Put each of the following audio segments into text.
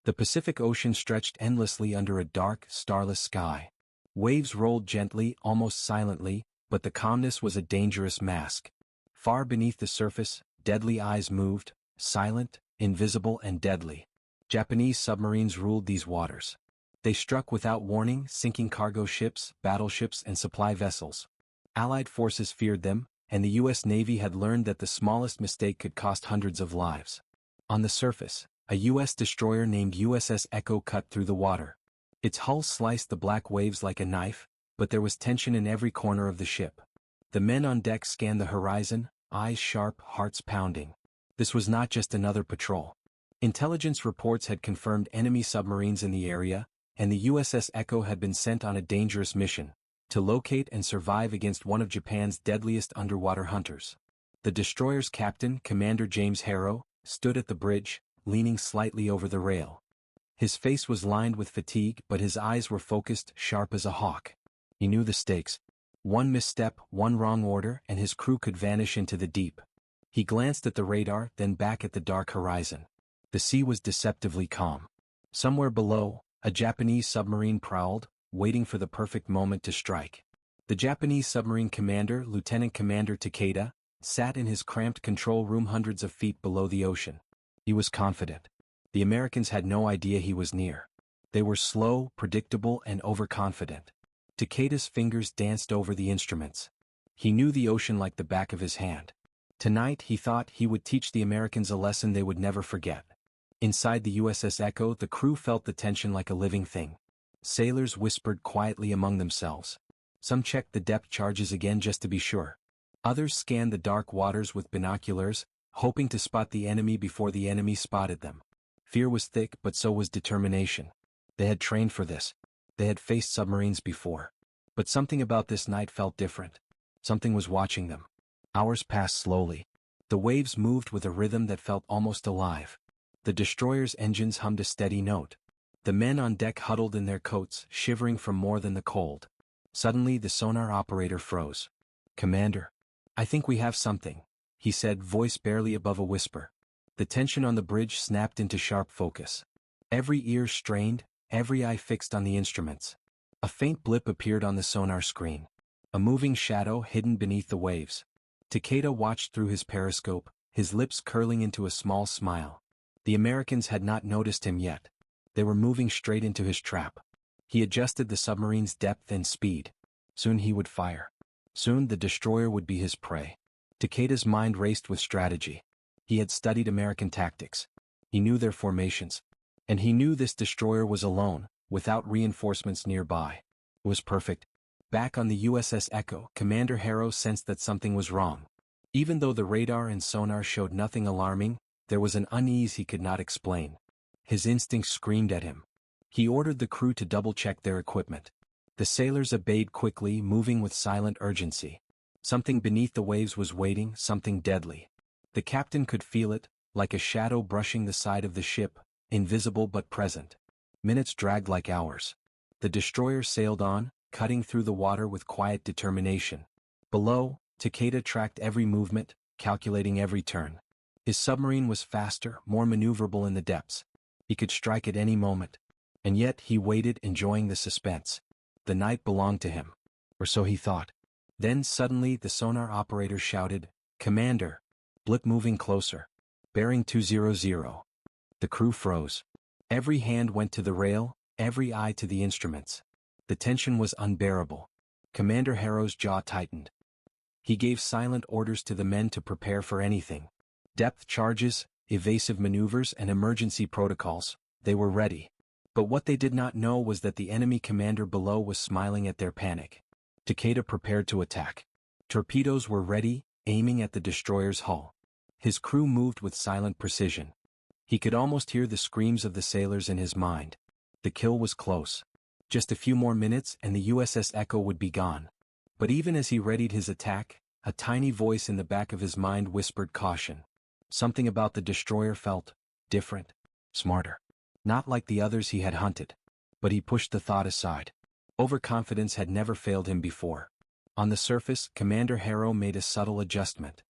The Pacific Ocean stretched endlessly under a dark, starless sky. Waves rolled gently, almost silently, but the calmness was a dangerous mask. Far beneath the surface, deadly eyes moved, silent, invisible and deadly. Japanese submarines ruled these waters. They struck without warning, sinking cargo ships, battleships and supply vessels. Allied forces feared them, and the U.S. Navy had learned that the smallest mistake could cost hundreds of lives. On the surface, a U.S. destroyer named USS Echo cut through the water. Its hull sliced the black waves like a knife, but there was tension in every corner of the ship. The men on deck scanned the horizon, eyes sharp, hearts pounding. This was not just another patrol. Intelligence reports had confirmed enemy submarines in the area, and the USS Echo had been sent on a dangerous mission to locate and survive against one of Japan's deadliest underwater hunters. The destroyer's captain, Commander James Harrow, stood at the bridge, leaning slightly over the rail. His face was lined with fatigue, but his eyes were focused, sharp as a hawk. He knew the stakes. One misstep, one wrong order, and his crew could vanish into the deep. He glanced at the radar, then back at the dark horizon. The sea was deceptively calm. Somewhere below, a Japanese submarine prowled, waiting for the perfect moment to strike. The Japanese submarine commander, Lieutenant Commander Takeda, sat in his cramped control room hundreds of feet below the ocean. He was confident. The Americans had no idea he was near. They were slow, predictable, and overconfident. Takeda's fingers danced over the instruments. He knew the ocean like the back of his hand. Tonight, he thought, he would teach the Americans a lesson they would never forget. Inside the USS Echo, the crew felt the tension like a living thing. Sailors whispered quietly among themselves. Some checked the depth charges again just to be sure. Others scanned the dark waters with binoculars, hoping to spot the enemy before the enemy spotted them. Fear was thick, but so was determination. They had trained for this. They had faced submarines before. But something about this night felt different. Something was watching them. Hours passed slowly. The waves moved with a rhythm that felt almost alive. The destroyer's engines hummed a steady note. The men on deck huddled in their coats, shivering from more than the cold. Suddenly the sonar operator froze. "Commander, I think we have something," he said, voice barely above a whisper. The tension on the bridge snapped into sharp focus. Every ear strained, every eye fixed on the instruments. A faint blip appeared on the sonar screen. A moving shadow hidden beneath the waves. Takeda watched through his periscope, his lips curling into a small smile. The Americans had not noticed him yet. They were moving straight into his trap. He adjusted the submarine's depth and speed. Soon he would fire. Soon the destroyer would be his prey. Takeda's mind raced with strategy. He had studied American tactics. He knew their formations. And he knew this destroyer was alone, without reinforcements nearby. It was perfect. Back on the USS Echo, Commander Harrow sensed that something was wrong. Even though the radar and sonar showed nothing alarming, there was an unease he could not explain. His instincts screamed at him. He ordered the crew to double-check their equipment. The sailors obeyed quickly, moving with silent urgency. Something beneath the waves was waiting, something deadly. The captain could feel it, like a shadow brushing the side of the ship, invisible but present. Minutes dragged like hours. The destroyer sailed on, cutting through the water with quiet determination. Below, Takeda tracked every movement, calculating every turn. His submarine was faster, more maneuverable in the depths. He could strike at any moment. And yet he waited, enjoying the suspense. The night belonged to him. Or so he thought. Then suddenly the sonar operator shouted, "Commander!" Blip moving closer. Bearing 200. The crew froze. Every hand went to the rail, every eye to the instruments. The tension was unbearable. Commander Harrow's jaw tightened. He gave silent orders to the men to prepare for anything. Depth charges, evasive maneuvers and emergency protocols, they were ready. But what they did not know was that the enemy commander below was smiling at their panic. Takeda prepared to attack. Torpedoes were ready, aiming at the destroyer's hull. His crew moved with silent precision. He could almost hear the screams of the sailors in his mind. The kill was close. Just a few more minutes and the USS Echo would be gone. But even as he readied his attack, a tiny voice in the back of his mind whispered caution. Something about the destroyer felt different, smarter. Not like the others he had hunted. But he pushed the thought aside. Overconfidence had never failed him before. On the surface, Commander Harrow made a subtle adjustment.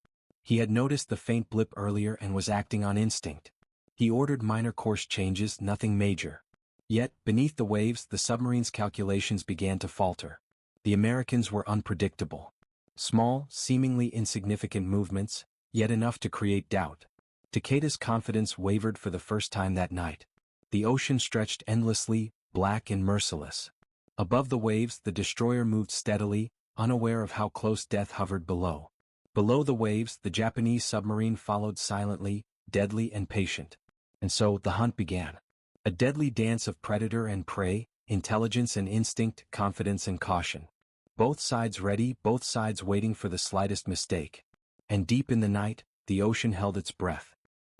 He had noticed the faint blip earlier and was acting on instinct. He ordered minor course changes, nothing major. Yet, beneath the waves, the submarine's calculations began to falter. The Americans were unpredictable. Small, seemingly insignificant movements, yet enough to create doubt. Takeda's confidence wavered for the first time that night. The ocean stretched endlessly, black and merciless. Above the waves, the destroyer moved steadily, unaware of how close death hovered below. Below the waves, the Japanese submarine followed silently, deadly and patient. And so, the hunt began. A deadly dance of predator and prey, intelligence and instinct, confidence and caution. Both sides ready, both sides waiting for the slightest mistake. And deep in the night, the ocean held its breath.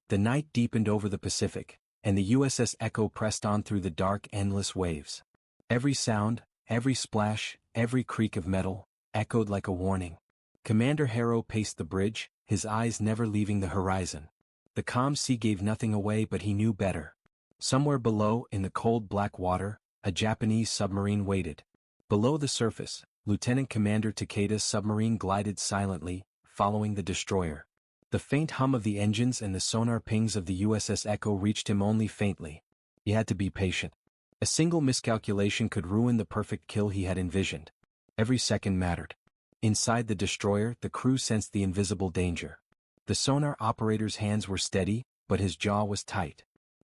The night deepened over the Pacific, and the USS Echo pressed on through the dark, endless waves. Every sound, every splash, every creak of metal, echoed like a warning. Commander Harrow paced the bridge, his eyes never leaving the horizon. The calm sea gave nothing away, but he knew better. Somewhere below, in the cold black water, a Japanese submarine waited. Below the surface, Lieutenant Commander Takeda's submarine glided silently, following the destroyer. The faint hum of the engines and the sonar pings of the USS Echo reached him only faintly. He had to be patient. A single miscalculation could ruin the perfect kill he had envisioned. Every second mattered. Inside the destroyer, the crew sensed the invisible danger. The sonar operator's hands were steady, but his jaw was tight.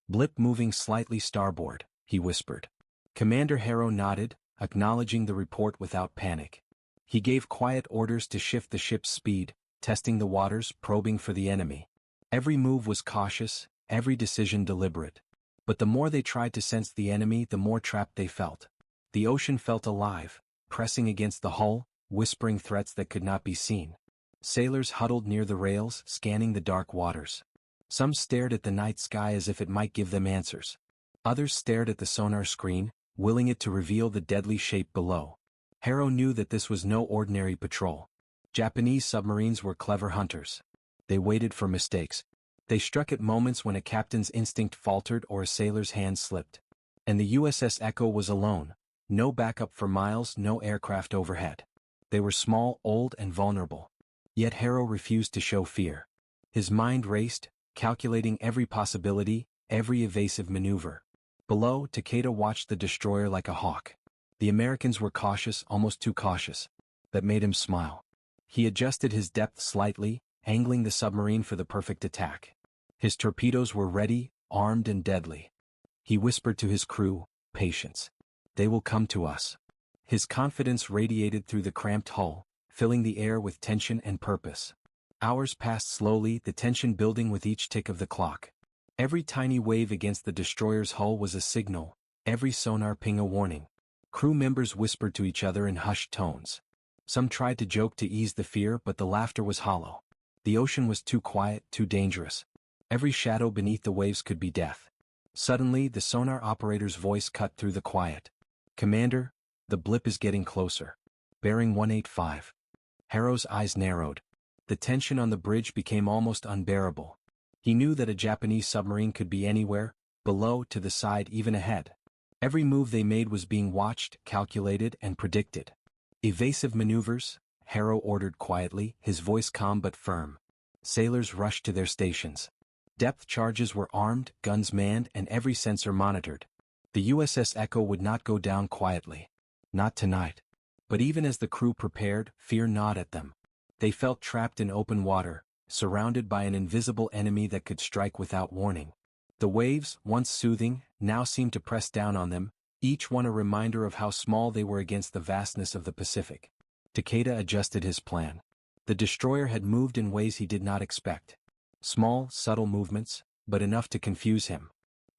"Blip moving slightly starboard," he whispered. Commander Harrow nodded, acknowledging the report without panic. He gave quiet orders to shift the ship's speed, testing the waters, probing for the enemy. Every move was cautious, every decision deliberate. But the more they tried to sense the enemy, the more trapped they felt. The ocean felt alive, pressing against the hull, whispering threats that could not be seen. Sailors huddled near the rails, scanning the dark waters. Some stared at the night sky as if it might give them answers. Others stared at the sonar screen, willing it to reveal the deadly shape below. Harrow knew that this was no ordinary patrol. Japanese submarines were clever hunters. They waited for mistakes. They struck at moments when a captain's instinct faltered or a sailor's hand slipped. And the USS Echo was alone. No backup for miles, no aircraft overhead. They were small, old, and vulnerable. Yet Harrow refused to show fear. His mind raced, calculating every possibility, every evasive maneuver. Below, Takeda watched the destroyer like a hawk. The Americans were cautious, almost too cautious. That made him smile. He adjusted his depth slightly, angling the submarine for the perfect attack. His torpedoes were ready, armed and deadly. He whispered to his crew, "Patience. They will come to us." His confidence radiated through the cramped hull, filling the air with tension and purpose. Hours passed slowly, the tension building with each tick of the clock. Every tiny wave against the destroyer's hull was a signal, every sonar ping a warning. Crew members whispered to each other in hushed tones. Some tried to joke to ease the fear, but the laughter was hollow. The ocean was too quiet, too dangerous. Every shadow beneath the waves could be death. Suddenly, the sonar operator's voice cut through the quiet. "Commander, the blip is getting closer. Bearing 185. Harrow's eyes narrowed. The tension on the bridge became almost unbearable. He knew that a Japanese submarine could be anywhere, below, to the side, even ahead. Every move they made was being watched, calculated, and predicted. "Evasive maneuvers," Harrow ordered quietly, his voice calm but firm. Sailors rushed to their stations. Depth charges were armed, guns manned, and every sensor monitored. The USS Echo would not go down quietly. Not tonight. But even as the crew prepared, fear gnawed at them. They felt trapped in open water, surrounded by an invisible enemy that could strike without warning. The waves, once soothing, now seemed to press down on them, each one a reminder of how small they were against the vastness of the Pacific. Takeda adjusted his plan. The destroyer had moved in ways he did not expect. Small, subtle movements, but enough to confuse him.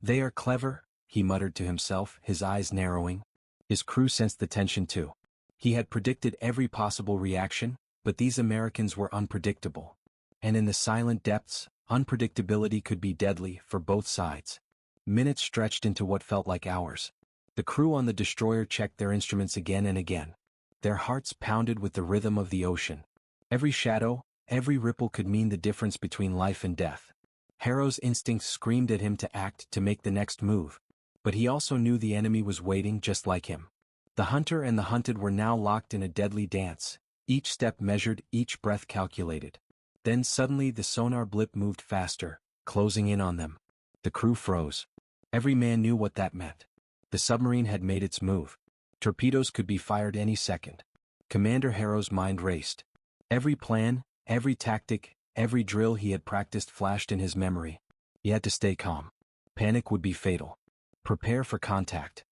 "They are clever," he muttered to himself, his eyes narrowing. His crew sensed the tension too. He had predicted every possible reaction, but these Americans were unpredictable. And in the silent depths, unpredictability could be deadly for both sides. Minutes stretched into what felt like hours. The crew on the destroyer checked their instruments again and again. Their hearts pounded with the rhythm of the ocean. Every shadow, every ripple could mean the difference between life and death. Harrow's instincts screamed at him to act, to make the next move. But he also knew the enemy was waiting just like him. The hunter and the hunted were now locked in a deadly dance, each step measured, each breath calculated. Then suddenly the sonar blip moved faster, closing in on them. The crew froze. Every man knew what that meant. The submarine had made its move. Torpedoes could be fired any second. Commander Harrow's mind raced. Every plan, every tactic, every drill he had practiced flashed in his memory. He had to stay calm. Panic would be fatal. Prepare for contact.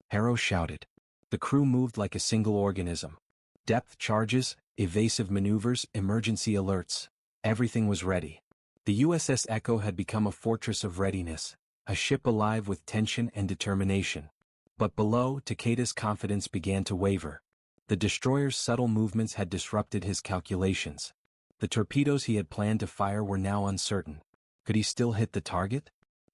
Harrow shouted. The crew moved like a single organism. Depth charges, evasive maneuvers, emergency alerts. Everything was ready. The USS Echo had become a fortress of readiness, a ship alive with tension and determination. But below, Takeda's confidence began to waver. The destroyer's subtle movements had disrupted his calculations. The torpedoes he had planned to fire were now uncertain. Could he still hit the target?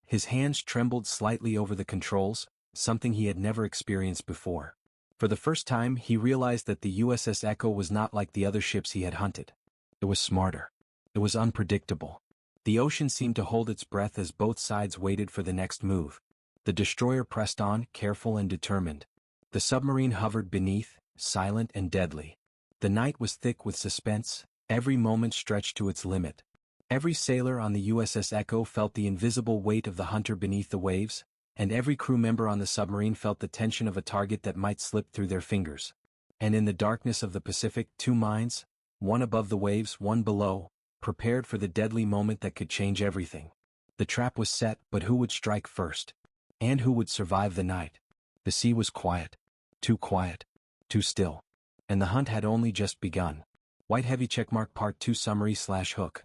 His hands trembled slightly over the controls, something he had never experienced before. For the first time, he realized that the USS Echo was not like the other ships he had hunted. It was smarter. It was unpredictable. The ocean seemed to hold its breath as both sides waited for the next move. The destroyer pressed on, careful and determined. The submarine hovered beneath, silent and deadly. The night was thick with suspense, every moment stretched to its limit. Every sailor on the USS Echo felt the invisible weight of the hunter beneath the waves, and every crew member on the submarine felt the tension of a target that might slip through their fingers. And in the darkness of the Pacific, two minds, one above the waves, one below, prepared for the deadly moment that could change everything. The trap was set, but who would strike first? And who would survive the night? The sea was quiet. Quiet. Too still. And the hunt had only just begun. White heavy checkmark Part 2 Summary/Hook.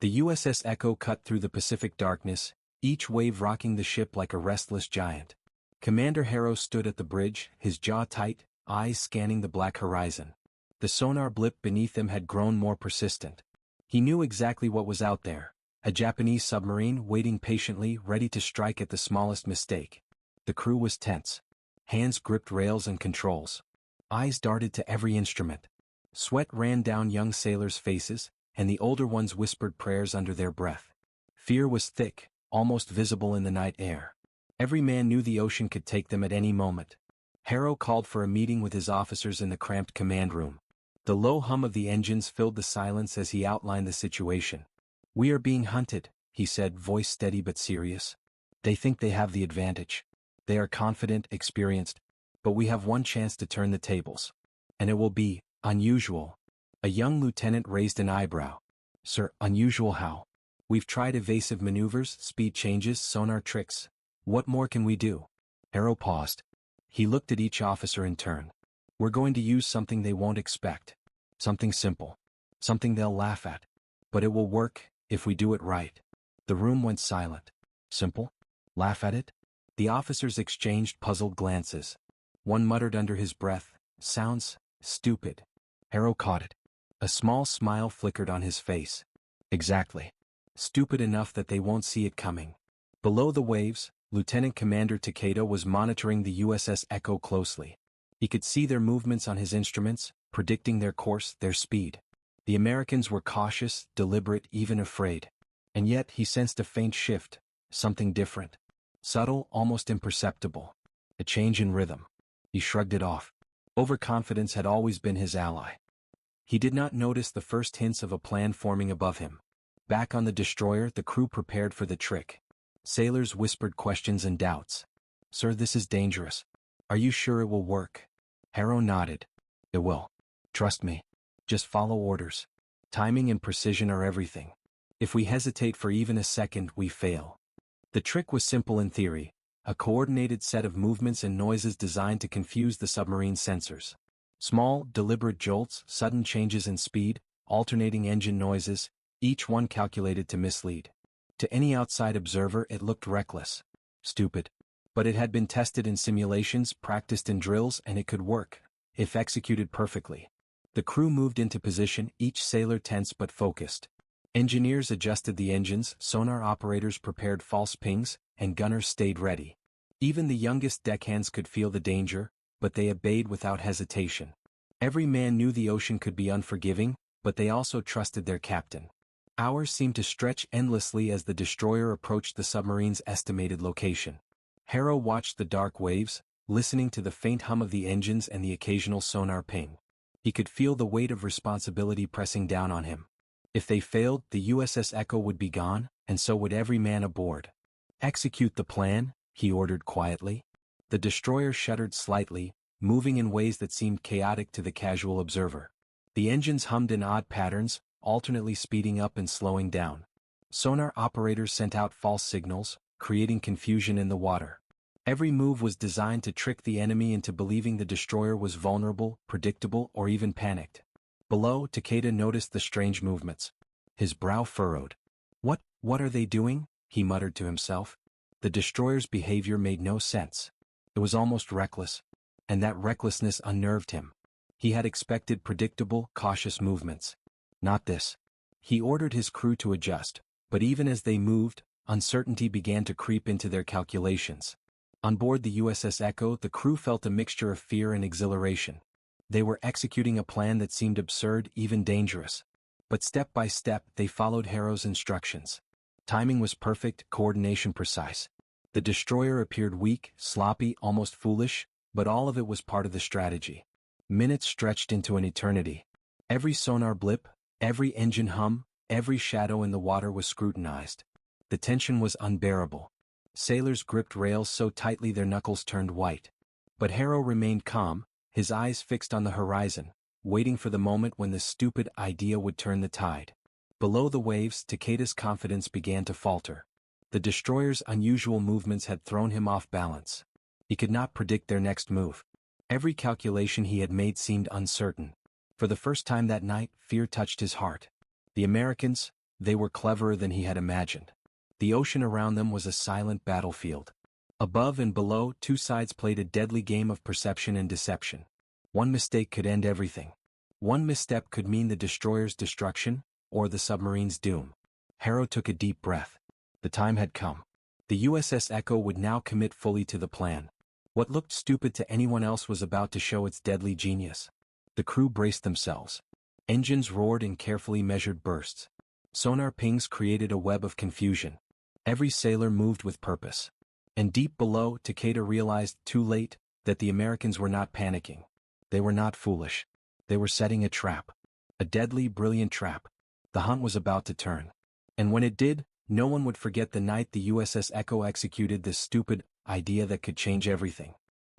The USS Echo cut through the Pacific darkness, each wave rocking the ship like a restless giant. Commander Harrow stood at the bridge, his jaw tight, eyes scanning the black horizon. The sonar blip beneath them had grown more persistent. He knew exactly what was out there. A Japanese submarine waiting patiently, ready to strike at the smallest mistake. The crew was tense. Hands gripped rails and controls. Eyes darted to every instrument. Sweat ran down young sailors' faces, and the older ones whispered prayers under their breath. Fear was thick, almost visible in the night air. Every man knew the ocean could take them at any moment. Harrow called for a meeting with his officers in the cramped command room. The low hum of the engines filled the silence as he outlined the situation. "We are being hunted," he said, voice steady but serious. "They think they have the advantage. They are confident, experienced, but we have one chance to turn the tables. And it will be unusual." A young lieutenant raised an eyebrow. "Sir, unusual how? We've tried evasive maneuvers, speed changes, sonar tricks. What more can we do?" Harrow paused. He looked at each officer in turn. "We're going to use something they won't expect. Something simple. Something they'll laugh at. But it will work, if we do it right." The room went silent. Simple? Laugh at it? The officers exchanged puzzled glances. One muttered under his breath, "Sounds stupid." Harrow caught it. A small smile flickered on his face. Exactly. Stupid enough that they won't see it coming. Below the waves, Lieutenant Commander Takeda was monitoring the USS Echo closely. He could see their movements on his instruments, predicting their course, their speed. The Americans were cautious, deliberate, even afraid. And yet he sensed a faint shift, something different. Subtle, almost imperceptible. A change in rhythm. He shrugged it off. Overconfidence had always been his ally. He did not notice the first hints of a plan forming above him. Back on the destroyer, the crew prepared for the trick. Sailors whispered questions and doubts. "Sir, this is dangerous. Are you sure it will work?" Harrow nodded. "It will. Trust me. Just follow orders. Timing and precision are everything. If we hesitate for even a second, we fail." The trick was simple in theory, a coordinated set of movements and noises designed to confuse the submarine sensors. Small, deliberate jolts, sudden changes in speed, alternating engine noises, each one calculated to mislead. To any outside observer, it looked reckless. Stupid. But it had been tested in simulations, practiced in drills, and it could work, if executed perfectly. The crew moved into position, each sailor tense but focused. Engineers adjusted the engines, sonar operators prepared false pings, and gunners stayed ready. Even the youngest deckhands could feel the danger, but they obeyed without hesitation. Every man knew the ocean could be unforgiving, but they also trusted their captain. Hours seemed to stretch endlessly as the destroyer approached the submarine's estimated location. Harrow watched the dark waves, listening to the faint hum of the engines and the occasional sonar ping. He could feel the weight of responsibility pressing down on him. If they failed, the USS Echo would be gone, and so would every man aboard. "Execute the plan," he ordered quietly. The destroyer shuddered slightly, moving in ways that seemed chaotic to the casual observer. The engines hummed in odd patterns, alternately speeding up and slowing down. Sonar operators sent out false signals, creating confusion in the water. Every move was designed to trick the enemy into believing the destroyer was vulnerable, predictable, or even panicked. Below, Takeda noticed the strange movements. His brow furrowed. What are they doing?" he muttered to himself. The destroyer's behavior made no sense. It was almost reckless, and that recklessness unnerved him. He had expected predictable, cautious movements. Not this. He ordered his crew to adjust, but even as they moved, uncertainty began to creep into their calculations. On board the USS Echo, the crew felt a mixture of fear and exhilaration. They were executing a plan that seemed absurd, even dangerous. But step by step, they followed Harrow's instructions. Timing was perfect, coordination precise. The destroyer appeared weak, sloppy, almost foolish, but all of it was part of the strategy. Minutes stretched into an eternity. Every sonar blip, every engine hum, every shadow in the water was scrutinized. The tension was unbearable. Sailors gripped rails so tightly their knuckles turned white. But Harrow remained calm, his eyes fixed on the horizon, waiting for the moment when this stupid idea would turn the tide. Below the waves, Takeda's confidence began to falter. The destroyer's unusual movements had thrown him off balance. He could not predict their next move. Every calculation he had made seemed uncertain. For the first time that night, fear touched his heart. The Americans, they were cleverer than he had imagined. The ocean around them was a silent battlefield. Above and below, two sides played a deadly game of perception and deception. One mistake could end everything. One misstep could mean the destroyer's destruction, or the submarine's doom. Harrow took a deep breath. The time had come. The USS Echo would now commit fully to the plan. What looked stupid to anyone else was about to show its deadly genius. The crew braced themselves. Engines roared in carefully measured bursts. Sonar pings created a web of confusion. Every sailor moved with purpose. And deep below, Takeda realized, too late, that the Americans were not panicking. They were not foolish. They were setting a trap. A deadly, brilliant trap. The hunt was about to turn. And when it did, no one would forget the night the USS Echo executed this stupid idea that could change everything.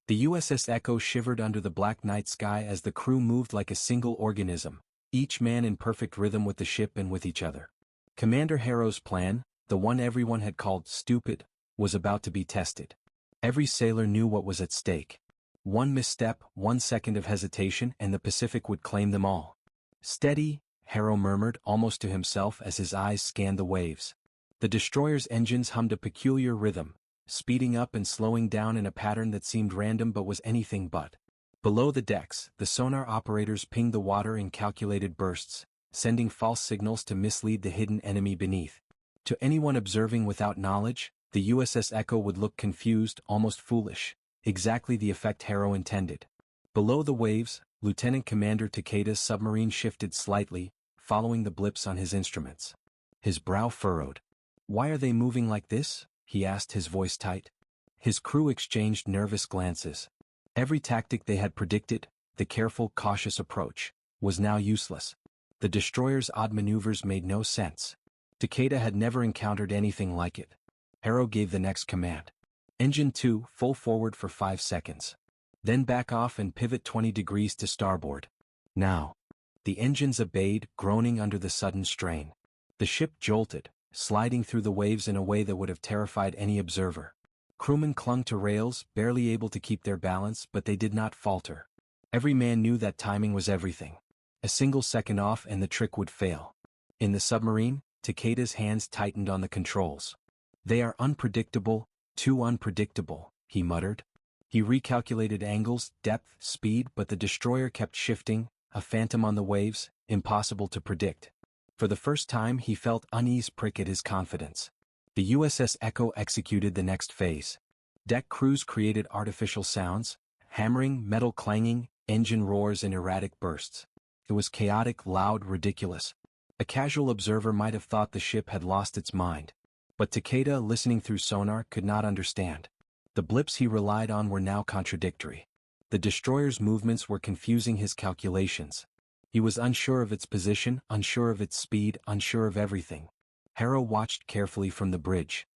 The USS Echo shivered under the black night sky as the crew moved like a single organism, each man in perfect rhythm with the ship and with each other. Commander Harrow's plan, the one everyone had called stupid, was about to be tested. Every sailor knew what was at stake. One misstep, 1 second of hesitation, and the Pacific would claim them all. "Steady," Harrow murmured almost to himself as his eyes scanned the waves. The destroyer's engines hummed a peculiar rhythm, speeding up and slowing down in a pattern that seemed random but was anything but. Below the decks, the sonar operators pinged the water in calculated bursts, sending false signals to mislead the hidden enemy beneath. To anyone observing without knowledge, the USS Echo would look confused, almost foolish, exactly the effect Harrow intended. Below the waves, Lieutenant Commander Takeda's submarine shifted slightly, following the blips on his instruments. His brow furrowed. "Why are they moving like this?" he asked, his voice tight. His crew exchanged nervous glances. Every tactic they had predicted, the careful, cautious approach, was now useless. The destroyer's odd maneuvers made no sense. Takeda had never encountered anything like it. Harrow gave the next command. "Engine 2, full forward for 5 seconds. Then back off and pivot 20 degrees to starboard. Now." The engines obeyed, groaning under the sudden strain. The ship jolted, sliding through the waves in a way that would have terrified any observer. Crewmen clung to rails, barely able to keep their balance, but they did not falter. Every man knew that timing was everything. A single second off and the trick would fail. In the submarine, Takeda's hands tightened on the controls. "They are unpredictable, too unpredictable," he muttered. He recalculated angles, depth, speed, but the destroyer kept shifting, a phantom on the waves, impossible to predict. For the first time he felt unease prick at his confidence. The USS Echo executed the next phase. Deck crews created artificial sounds, hammering, metal clanging, engine roars in erratic bursts. It was chaotic, loud, ridiculous. A casual observer might have thought the ship had lost its mind. But Takeda, listening through sonar, could not understand. The blips he relied on were now contradictory. The destroyer's movements were confusing his calculations. He was unsure of its position, unsure of its speed, unsure of everything. Harrow watched carefully from the bridge.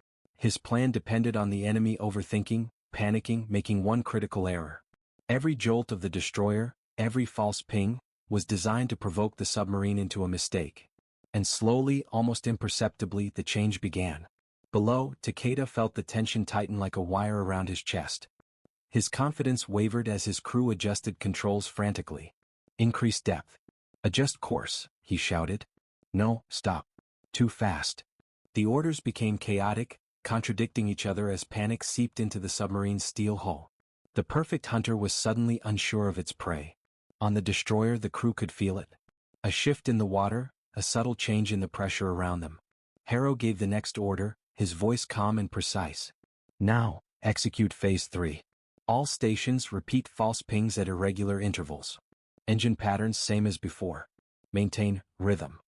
His plan depended on the enemy overthinking, panicking, making one critical error. Every jolt of the destroyer, every false ping, was designed to provoke the submarine into a mistake. And slowly, almost imperceptibly, the change began. Below, Takeda felt the tension tighten like a wire around his chest. His confidence wavered as his crew adjusted controls frantically. Increase depth. Adjust course, he shouted. No, stop. Too fast. The orders became chaotic, contradicting each other as panic seeped into the submarine's steel hull. The perfect hunter was suddenly unsure of its prey. On the destroyer, the crew could feel it. A shift in the water, a subtle change in the pressure around them. Harrow gave the next order, his voice calm and precise. Now, execute Phase 3. All stations repeat false pings at irregular intervals. Engine patterns same as before. Maintain rhythm.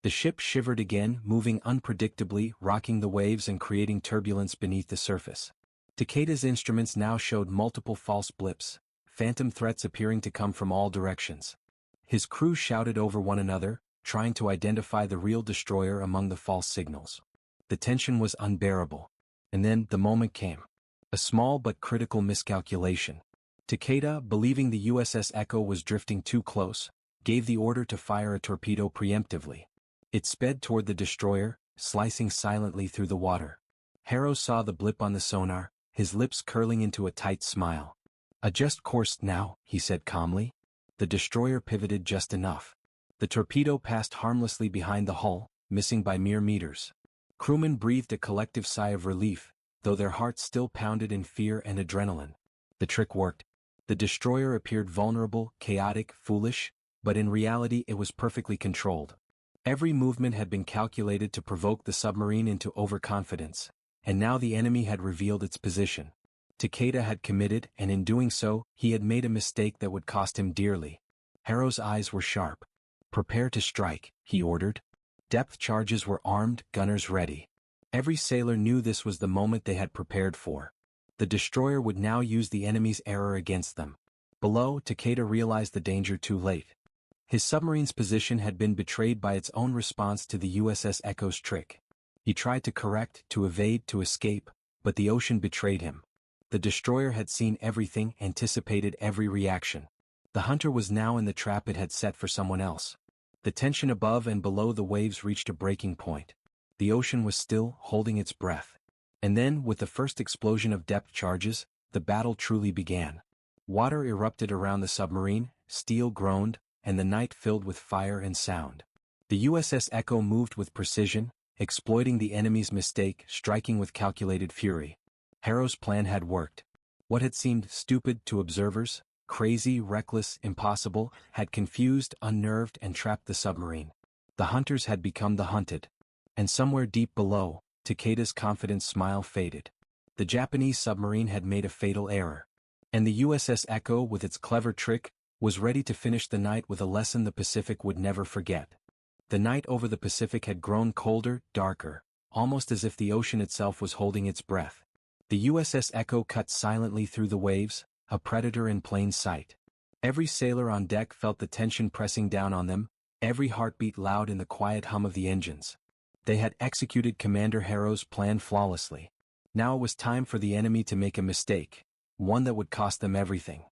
The ship shivered again, moving unpredictably, rocking the waves and creating turbulence beneath the surface. Takeda's instruments now showed multiple false blips, phantom threats appearing to come from all directions. His crew shouted over one another, trying to identify the real destroyer among the false signals. The tension was unbearable. And then the moment came. A small but critical miscalculation. Takeda, believing the USS Echo was drifting too close, gave the order to fire a torpedo preemptively. It sped toward the destroyer, slicing silently through the water. Harrow saw the blip on the sonar, his lips curling into a tight smile. Adjust course now, he said calmly. The destroyer pivoted just enough. The torpedo passed harmlessly behind the hull, missing by mere meters. Crewmen breathed a collective sigh of relief, though their hearts still pounded in fear and adrenaline. The trick worked. The destroyer appeared vulnerable, chaotic, foolish, but in reality it was perfectly controlled. Every movement had been calculated to provoke the submarine into overconfidence, and now the enemy had revealed its position. Takeda had committed, and in doing so, he had made a mistake that would cost him dearly. Harrow's eyes were sharp. Prepare to strike, he ordered. Depth charges were armed, gunners ready. Every sailor knew this was the moment they had prepared for. The destroyer would now use the enemy's error against them. Below, Takeda realized the danger too late. His submarine's position had been betrayed by its own response to the USS Echo's trick. He tried to correct, to evade, to escape, but the ocean betrayed him. The destroyer had seen everything, anticipated every reaction. The hunter was now in the trap it had set for someone else. The tension above and below the waves reached a breaking point. The ocean was still, holding its breath. And then, with the first explosion of depth charges, the battle truly began. Water erupted around the submarine, steel groaned, and the night filled with fire and sound. The USS Echo moved with precision, exploiting the enemy's mistake, striking with calculated fury. Harrow's plan had worked. What had seemed stupid to observers, crazy, reckless, impossible, had confused, unnerved, and trapped the submarine. The hunters had become the hunted. And somewhere deep below, Takeda's confident smile faded. The Japanese submarine had made a fatal error. And the USS Echo, with its clever trick, was ready to finish the night with a lesson the Pacific would never forget. The night over the Pacific had grown colder, darker, almost as if the ocean itself was holding its breath. The USS Echo cut silently through the waves, a predator in plain sight. Every sailor on deck felt the tension pressing down on them, every heartbeat loud in the quiet hum of the engines. They had executed Commander Harrow's plan flawlessly. Now it was time for the enemy to make a mistake, one that would cost them everything.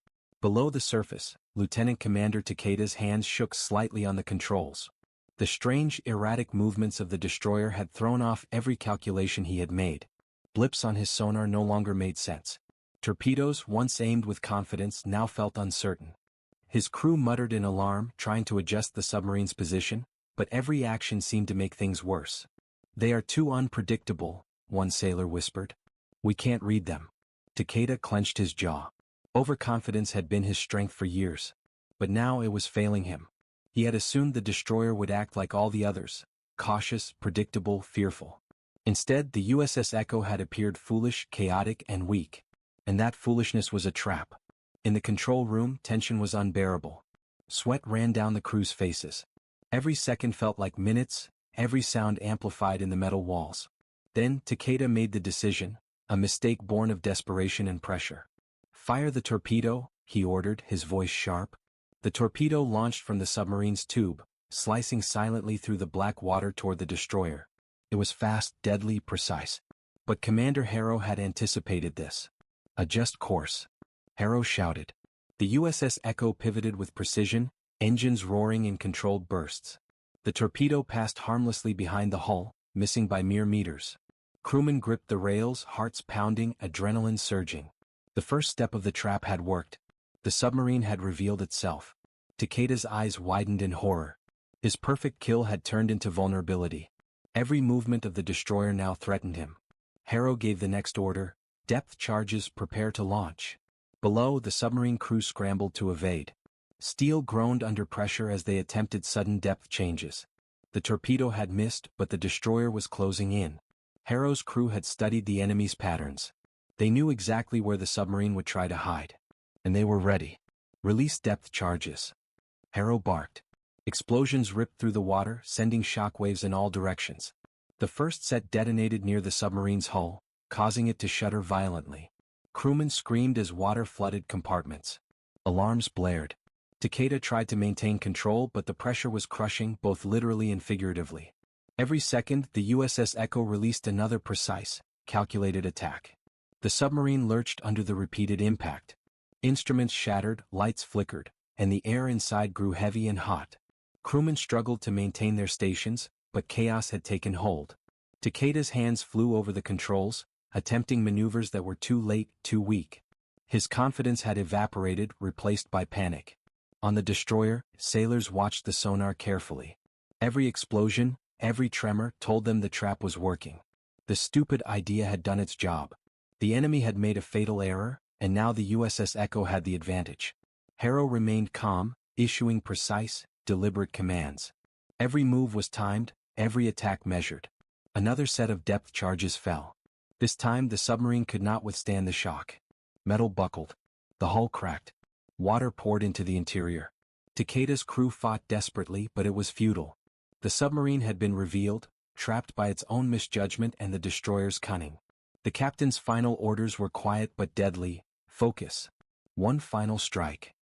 Below the surface, Lieutenant Commander Takeda's hands shook slightly on the controls. The strange, erratic movements of the destroyer had thrown off every calculation he had made. Blips on his sonar no longer made sense. Torpedoes, once aimed with confidence, now felt uncertain. His crew muttered in alarm, trying to adjust the submarine's position, but every action seemed to make things worse. "They are too unpredictable," one sailor whispered. "We can't read them." Takeda clenched his jaw. Overconfidence had been his strength for years. But now it was failing him. He had assumed the destroyer would act like all the others, cautious, predictable, fearful. Instead, the USS Echo had appeared foolish, chaotic, and weak. And that foolishness was a trap. In the control room, tension was unbearable. Sweat ran down the crew's faces. Every second felt like minutes, every sound amplified in the metal walls. Then, Takeda made the decision, a mistake born of desperation and pressure. "Fire the torpedo," he ordered, his voice sharp. The torpedo launched from the submarine's tube, slicing silently through the black water toward the destroyer. It was fast, deadly, precise. But Commander Harrow had anticipated this. "Adjust course," Harrow shouted. The USS Echo pivoted with precision, engines roaring in controlled bursts. The torpedo passed harmlessly behind the hull, missing by mere meters. Crewmen gripped the rails, hearts pounding, adrenaline surging. The first step of the trap had worked. The submarine had revealed itself. Takeda's eyes widened in horror. His perfect kill had turned into vulnerability. Every movement of the destroyer now threatened him. Harrow gave the next order: "Depth charges, prepare to launch." Below, the submarine crew scrambled to evade. Steel groaned under pressure as they attempted sudden depth changes. The torpedo had missed, but the destroyer was closing in. Harrow's crew had studied the enemy's patterns. They knew exactly where the submarine would try to hide. And they were ready. "Release depth charges," Harrow barked. Explosions ripped through the water, sending shockwaves in all directions. The first set detonated near the submarine's hull, causing it to shudder violently. Crewmen screamed as water flooded compartments. Alarms blared. Takeda tried to maintain control, but the pressure was crushing, both literally and figuratively. Every second, the USS Echo released another precise, calculated attack. The submarine lurched under the repeated impact. Instruments shattered, lights flickered, and the air inside grew heavy and hot. Crewmen struggled to maintain their stations, but chaos had taken hold. Takeda's hands flew over the controls, attempting maneuvers that were too late, too weak. His confidence had evaporated, replaced by panic. On the destroyer, sailors watched the sonar carefully. Every explosion, every tremor told them the trap was working. The stupid idea had done its job. The enemy had made a fatal error, and now the USS Echo had the advantage. Harrow remained calm, issuing precise, deliberate commands. Every move was timed, every attack measured. Another set of depth charges fell. This time the submarine could not withstand the shock. Metal buckled. The hull cracked. Water poured into the interior. Takeda's crew fought desperately, but it was futile. The submarine had been revealed, trapped by its own misjudgment and the destroyer's cunning. The captain's final orders were quiet but deadly: focus. One final strike.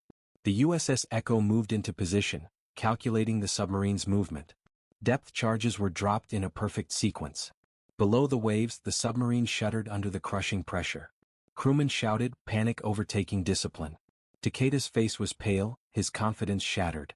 The USS Echo moved into position, calculating the submarine's movement. Depth charges were dropped in a perfect sequence. Below the waves, the submarine shuddered under the crushing pressure. Crewmen shouted, panic overtaking discipline. Takeda's face was pale, his confidence shattered.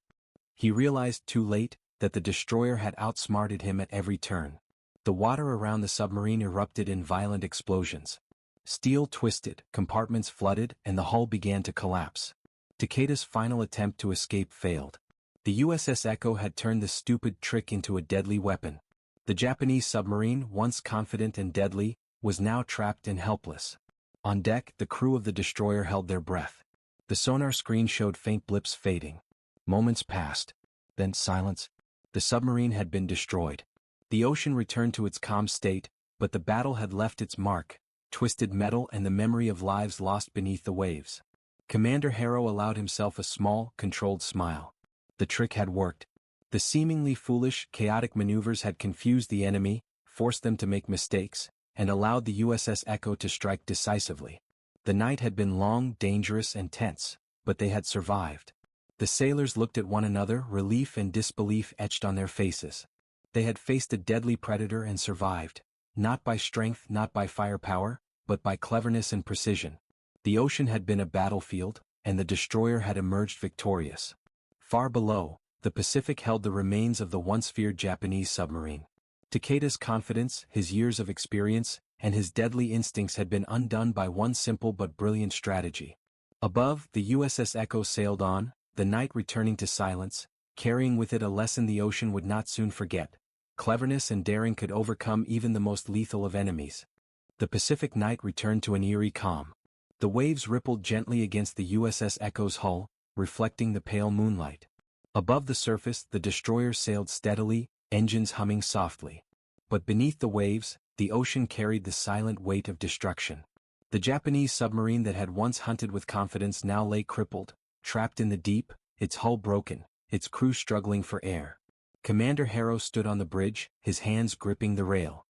He realized too late that the destroyer had outsmarted him at every turn. The water around the submarine erupted in violent explosions. Steel twisted, compartments flooded, and the hull began to collapse. Takeda's final attempt to escape failed. The USS Echo had turned the stupid trick into a deadly weapon. The Japanese submarine, once confident and deadly, was now trapped and helpless. On deck, the crew of the destroyer held their breath. The sonar screen showed faint blips fading. Moments passed. Then silence. The submarine had been destroyed. The ocean returned to its calm state, but the battle had left its mark: twisted metal and the memory of lives lost beneath the waves. Commander Harrow allowed himself a small, controlled smile. The trick had worked. The seemingly foolish, chaotic maneuvers had confused the enemy, forced them to make mistakes, and allowed the USS Echo to strike decisively. The night had been long, dangerous, and tense, but they had survived. The sailors looked at one another, relief and disbelief etched on their faces. They had faced a deadly predator and survived, not by strength, not by firepower, but by cleverness and precision. The ocean had been a battlefield, and the destroyer had emerged victorious. Far below, the Pacific held the remains of the once feared Japanese submarine. Takeda's confidence, his years of experience, and his deadly instincts had been undone by one simple but brilliant strategy. Above, the USS Echo sailed on, the night returning to silence, carrying with it a lesson the ocean would not soon forget. Cleverness and daring could overcome even the most lethal of enemies. The Pacific night returned to an eerie calm. The waves rippled gently against the USS Echo's hull, reflecting the pale moonlight. Above the surface, the destroyer sailed steadily, engines humming softly. But beneath the waves, the ocean carried the silent weight of destruction. The Japanese submarine that had once hunted with confidence now lay crippled, trapped in the deep, its hull broken, its crew struggling for air. Commander Harrow stood on the bridge, his hands gripping the rail.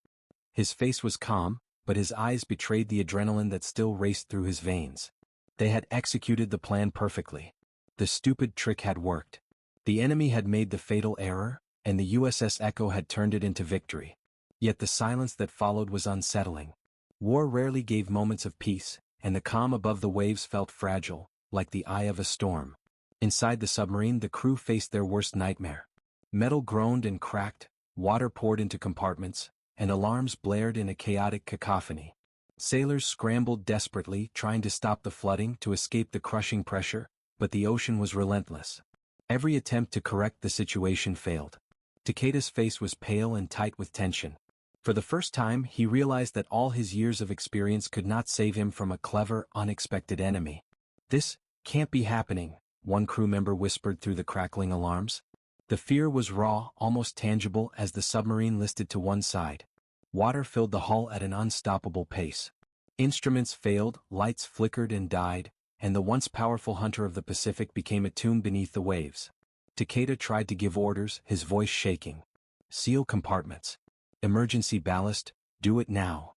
His face was calm, but his eyes betrayed the adrenaline that still raced through his veins. They had executed the plan perfectly. The stupid trick had worked. The enemy had made the fatal error, and the USS Echo had turned it into victory. Yet the silence that followed was unsettling. War rarely gave moments of peace, and the calm above the waves felt fragile, like the eye of a storm. Inside the submarine, the crew faced their worst nightmare. Metal groaned and cracked, water poured into compartments, and alarms blared in a chaotic cacophony. Sailors scrambled desperately, trying to stop the flooding to escape the crushing pressure, but the ocean was relentless. Every attempt to correct the situation failed. Takeda's face was pale and tight with tension. For the first time, he realized that all his years of experience could not save him from a clever, unexpected enemy. "This can't be happening," one crew member whispered through the crackling alarms. The fear was raw, almost tangible as the submarine listed to one side. Water filled the hull at an unstoppable pace. Instruments failed, lights flickered and died, and the once powerful hunter of the Pacific became a tomb beneath the waves. Takeda tried to give orders, his voice shaking. "Seal compartments. Emergency ballast, do it now."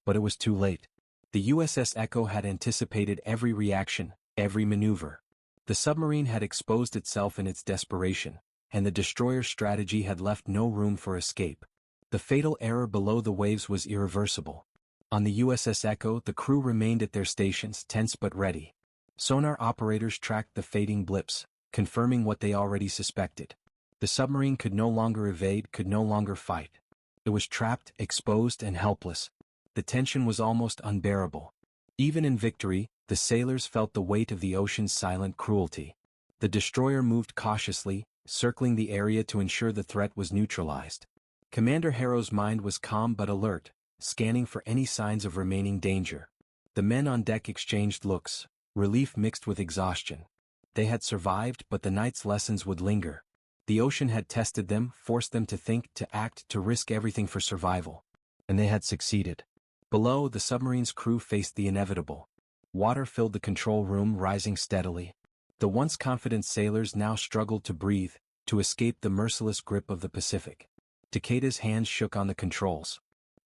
But it was too late. The USS Echo had anticipated every reaction, every maneuver. The submarine had exposed itself in its desperation, and the destroyer's strategy had left no room for escape. The fatal error below the waves was irreversible. On the USS Echo, the crew remained at their stations, tense but ready. Sonar operators tracked the fading blips, confirming what they already suspected. The submarine could no longer evade, could no longer fight. It was trapped, exposed, and helpless. The tension was almost unbearable. Even in victory, the sailors felt the weight of the ocean's silent cruelty. The destroyer moved cautiously, circling the area to ensure the threat was neutralized. Commander Harrow's mind was calm but alert, scanning for any signs of remaining danger. The men on deck exchanged looks, relief mixed with exhaustion. They had survived, but the night's lessons would linger. The ocean had tested them, forced them to think, to act, to risk everything for survival. And they had succeeded. Below, the submarine's crew faced the inevitable. Water filled the control room, rising steadily. The once confident sailors now struggled to breathe, to escape the merciless grip of the Pacific. Takeda's hands shook on the controls.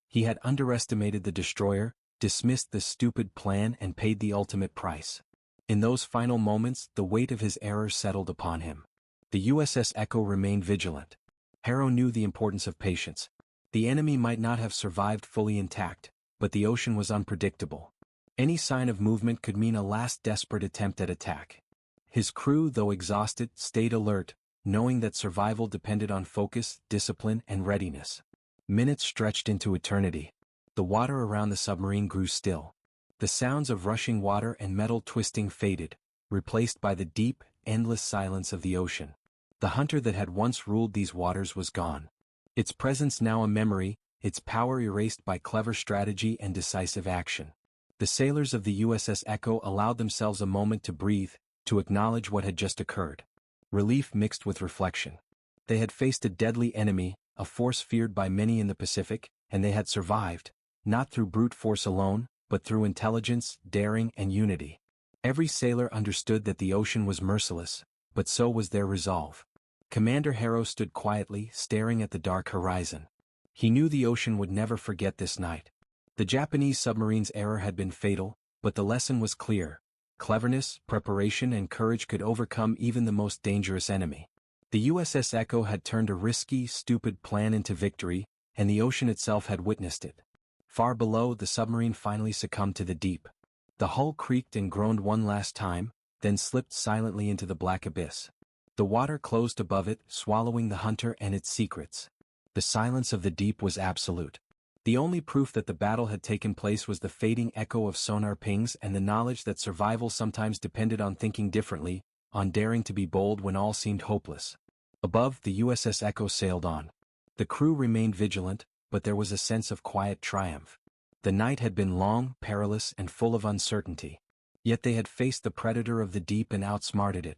He had underestimated the destroyer, dismissed the stupid plan, and paid the ultimate price. In those final moments, the weight of his error settled upon him. The USS Echo remained vigilant. Harrow knew the importance of patience. The enemy might not have survived fully intact, but the ocean was unpredictable. Any sign of movement could mean a last desperate attempt at attack. His crew, though exhausted, stayed alert, knowing that survival depended on focus, discipline, and readiness. Minutes stretched into eternity. The water around the submarine grew still. The sounds of rushing water and metal twisting faded, replaced by the deep, endless silence of the ocean. The hunter that had once ruled these waters was gone. Its presence now a memory, its power erased by clever strategy and decisive action. The sailors of the USS Echo allowed themselves a moment to breathe, to acknowledge what had just occurred. Relief mixed with reflection. They had faced a deadly enemy, a force feared by many in the Pacific, and they had survived, not through brute force alone, but through intelligence, daring, and unity. Every sailor understood that the ocean was merciless, but so was their resolve. Commander Harrow stood quietly, staring at the dark horizon. He knew the ocean would never forget this night. The Japanese submarine's error had been fatal, but the lesson was clear. Cleverness, preparation, and courage could overcome even the most dangerous enemy. The USS Echo had turned a risky, stupid plan into victory, and the ocean itself had witnessed it. Far below, the submarine finally succumbed to the deep. The hull creaked and groaned one last time, then slipped silently into the black abyss. The water closed above it, swallowing the hunter and its secrets. The silence of the deep was absolute. The only proof that the battle had taken place was the fading echo of sonar pings and the knowledge that survival sometimes depended on thinking differently, on daring to be bold when all seemed hopeless. Above, the USS Echo sailed on. The crew remained vigilant, but there was a sense of quiet triumph. The night had been long, perilous, and full of uncertainty. Yet they had faced the predator of the deep and outsmarted it.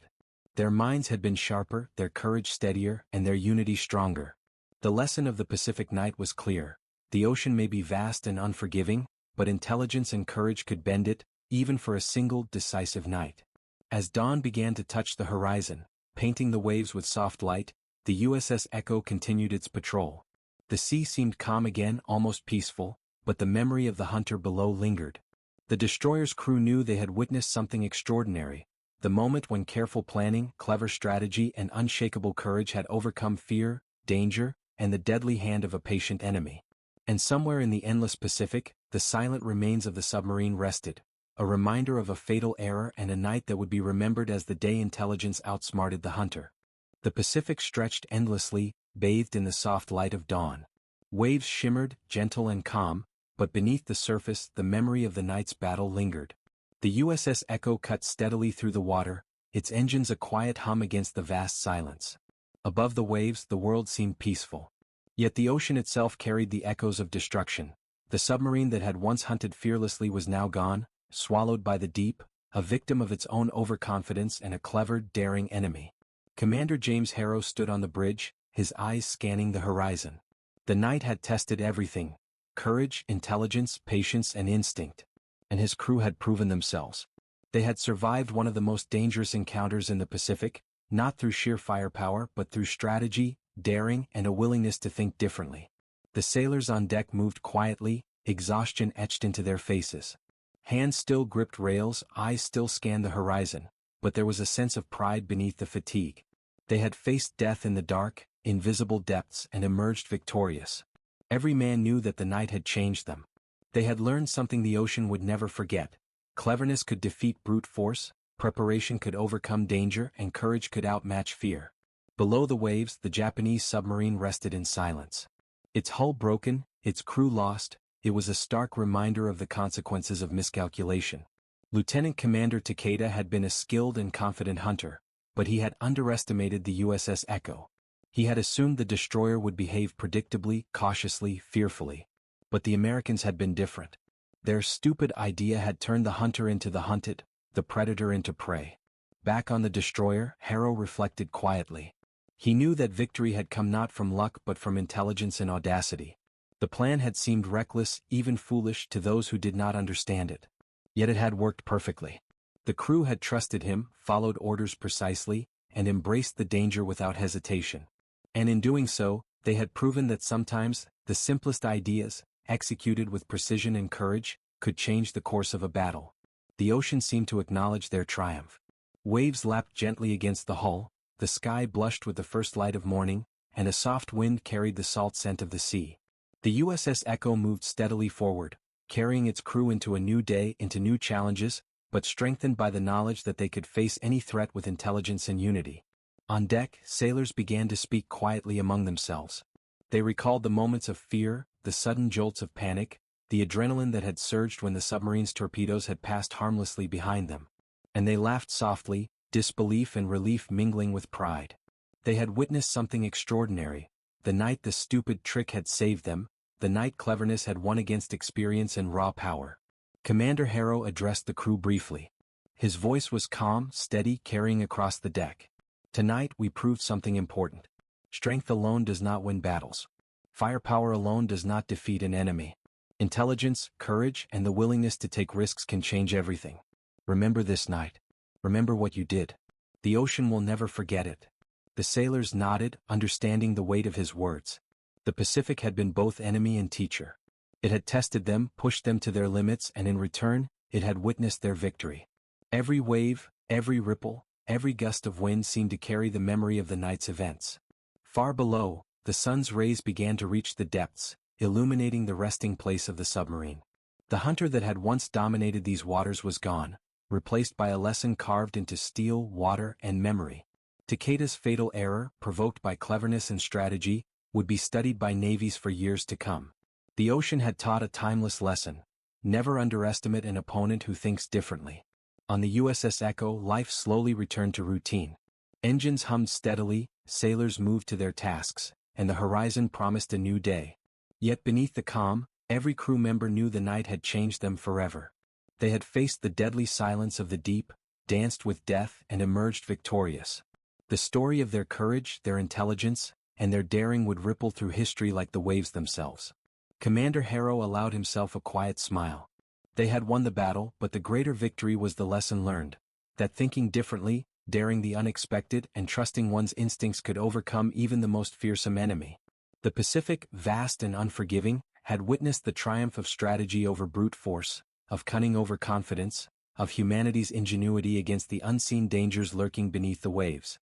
Their minds had been sharper, their courage steadier, and their unity stronger. The lesson of the Pacific night was clear. The ocean may be vast and unforgiving, but intelligence and courage could bend it, even for a single, decisive night. As dawn began to touch the horizon, painting the waves with soft light, the USS Echo continued its patrol. The sea seemed calm again, almost peaceful, but the memory of the hunter below lingered. The destroyer's crew knew they had witnessed something extraordinary, the moment when careful planning, clever strategy, and unshakable courage had overcome fear, danger, and the deadly hand of a patient enemy. And somewhere in the endless Pacific, the silent remains of the submarine rested, a reminder of a fatal error and a night that would be remembered as the day intelligence outsmarted the hunter. The Pacific stretched endlessly, bathed in the soft light of dawn. Waves shimmered, gentle and calm, but beneath the surface the memory of the night's battle lingered. The USS Echo cut steadily through the water, its engines a quiet hum against the vast silence. Above the waves the world seemed peaceful. Yet the ocean itself carried the echoes of destruction. The submarine that had once hunted fearlessly was now gone, swallowed by the deep, a victim of its own overconfidence and a clever, daring enemy. Commander James Harrow stood on the bridge, his eyes scanning the horizon. The night had tested everything: courage, intelligence, patience and instinct. And his crew had proven themselves. They had survived one of the most dangerous encounters in the Pacific, not through sheer firepower but through strategy, daring and a willingness to think differently. The sailors on deck moved quietly, exhaustion etched into their faces. Hands still gripped rails, eyes still scanned the horizon, but there was a sense of pride beneath the fatigue. They had faced death in the dark, invisible depths and emerged victorious. Every man knew that the night had changed them. They had learned something the ocean would never forget. Cleverness could defeat brute force, preparation could overcome danger and courage could outmatch fear. Below the waves the Japanese submarine rested in silence. Its hull broken, its crew lost, it was a stark reminder of the consequences of miscalculation. Lieutenant Commander Takeda had been a skilled and confident hunter, but he had underestimated the USS Echo. He had assumed the destroyer would behave predictably, cautiously, fearfully. But the Americans had been different. Their stupid idea had turned the hunter into the hunted, the predator into prey. Back on the destroyer, Harrow reflected quietly. He knew that victory had come not from luck but from intelligence and audacity. The plan had seemed reckless, even foolish, to those who did not understand it. Yet it had worked perfectly. The crew had trusted him, followed orders precisely, and embraced the danger without hesitation. And in doing so, they had proven that sometimes, the simplest ideas, executed with precision and courage, could change the course of a battle. The ocean seemed to acknowledge their triumph. Waves lapped gently against the hull, the sky blushed with the first light of morning, and a soft wind carried the salt scent of the sea. The USS Echo moved steadily forward, carrying its crew into a new day, into new challenges, but strengthened by the knowledge that they could face any threat with intelligence and unity. On deck, sailors began to speak quietly among themselves. They recalled the moments of fear, the sudden jolts of panic, the adrenaline that had surged when the submarine's torpedoes had passed harmlessly behind them. And they laughed softly, disbelief and relief mingling with pride. They had witnessed something extraordinary. The night the stupid trick had saved them, the night cleverness had won against experience and raw power. Commander Harrow addressed the crew briefly. His voice was calm, steady, carrying across the deck. Tonight we proved something important. Strength alone does not win battles. Firepower alone does not defeat an enemy. Intelligence, courage, and the willingness to take risks can change everything. Remember this night. Remember what you did. The ocean will never forget it. The sailors nodded, understanding the weight of his words. The Pacific had been both enemy and teacher. It had tested them, pushed them to their limits, and in return, it had witnessed their victory. Every wave, every ripple, every gust of wind seemed to carry the memory of the night's events. Far below, the sun's rays began to reach the depths, illuminating the resting place of the submarine. The hunter that had once dominated these waters was gone, replaced by a lesson carved into steel, water, and memory. Takeda's fatal error, provoked by cleverness and strategy, would be studied by navies for years to come. The ocean had taught a timeless lesson: never underestimate an opponent who thinks differently. On the USS Echo, life slowly returned to routine. Engines hummed steadily, sailors moved to their tasks, and the horizon promised a new day. Yet beneath the calm, every crew member knew the night had changed them forever. They had faced the deadly silence of the deep, danced with death, and emerged victorious. The story of their courage, their intelligence, and their daring would ripple through history like the waves themselves. Commander Harrow allowed himself a quiet smile. They had won the battle, but the greater victory was the lesson learned: that thinking differently, daring the unexpected, and trusting one's instincts could overcome even the most fearsome enemy. The Pacific, vast and unforgiving, had witnessed the triumph of strategy over brute force, of cunning over confidence, of humanity's ingenuity against the unseen dangers lurking beneath the waves.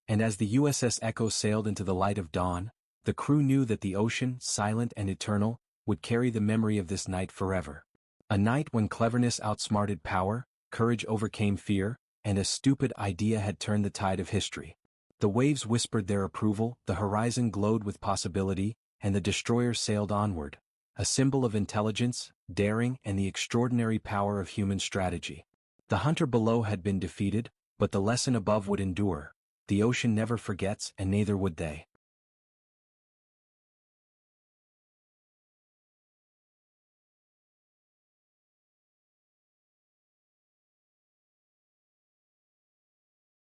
And as the USS Echo sailed into the light of dawn, the crew knew that the ocean, silent and eternal, would carry the memory of this night forever. A night when cleverness outsmarted power, courage overcame fear, and a stupid idea had turned the tide of history. The waves whispered their approval, the horizon glowed with possibility, and the destroyer sailed onward, a symbol of intelligence, daring, and the extraordinary power of human strategy. The hunter below had been defeated, but the lesson above would endure. The ocean never forgets, and neither would they.